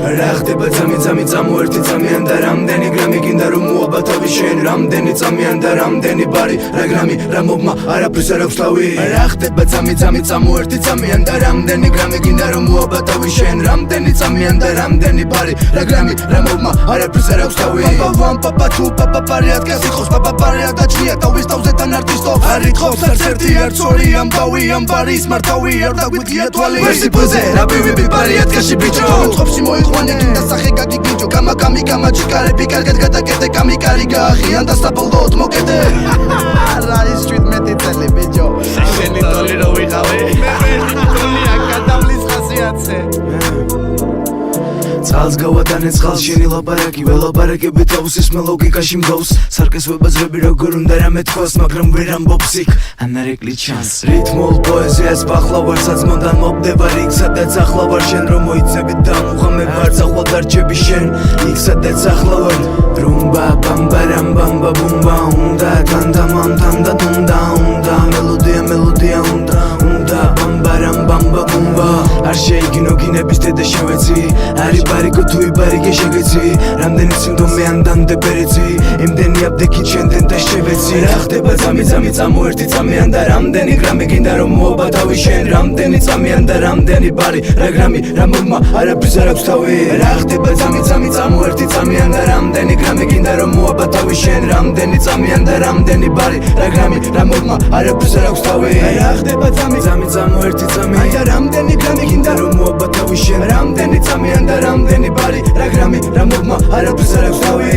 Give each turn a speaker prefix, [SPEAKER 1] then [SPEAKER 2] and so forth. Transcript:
[SPEAKER 1] რა ხდება წამი ერთი წამიან და რამდენი გრამი გინდა რომ მოაბა თავი შენ რამდენი წამიან და რამდენი ბარი რა გრამი რა მოგმა არაფერს არ აქვს თავი რა ხდება წამი ერთი წამიან და რამდენი გრამი გინდა რომ მოაბა თავი შენ რამდენი წამიან და რამდენი ბარი რა გრამი რა მოგმა არაფერს არ აქვს თავი პაპა თუ პაპა პარიად გასიხოს პაპა პარიად დაჩნია თავის თავზე თან არტისტო არ ითხოვს არც ერთი არც ორი ამბავი ამბარი სმართავი არ დაგვიგია თვალი ვერსი პოზე რა ბიბი პარიად გაში ბიჭო ცხობში მოიყვანე გინდა სახე გაგიგიჯო გამა ჩიკარები კარგად გადაკეთე კამიკარი გააღიან და საბოლოოდ მოკედე რა ის 17 წელი ბიჭო შენი ტოლი რო ვიყავი მე ტოლია გადავლის ხასიათზე Цалс გავატანე წყალს შენი ლაპარაკი ველაპარაკები თავს ის მე ლოგიკაში მგავს სარკეს ვებაზრები როგორ უნდა რამე თქოს მაგრამ ვერ ამბობს იქ ანარეკლი ჩანს რითმულ პოეზიას პახლავარ საძმოდან მობდება იქ სადაც ახლა ვარ შენ რომ მოიცები და მუღამე ვარ ახლა დარჩები შენ იქ სადაც ახლა ვარ რუმბა ბამბარამ ბამბა ბუმბა უნდა თანდა უნდა მელოდია უნდა ბამბარამ ბამბა ბუმბა არ შეიგინო გინების დედა შევეცი არი ბარიკო თუ იბარიგე შეგეცი რამდენი სიმდომე ანდამდე პერიცი იმდენი აბდექი ჩენდენ და შევეცი რა ხდება წამი ერთი წამიან და რამდენი გრამი გინდა რომ მოაბა თავი შენ რამდენი წამიან და რამდენი ბარი რა გრამი რა მოგმა არაფერს არ აქვს თავი რა ხდება წამი ერთი წამიან და რამდენი გრამი გინდა რომ მოაბა თავი შენ რამდენი წამიან და რამდენი ბარი რა გრამი რა მოგმა არაფერს არ აქვს თავი რა ხდება წამი ერთი წამიან და რამდენი გრამი გინდა რომ მოაბა თავი შენ რამდენი წამიან და რამდენი ბარი რა გრამი რა მოგმა არაფერს არ აქვს თავი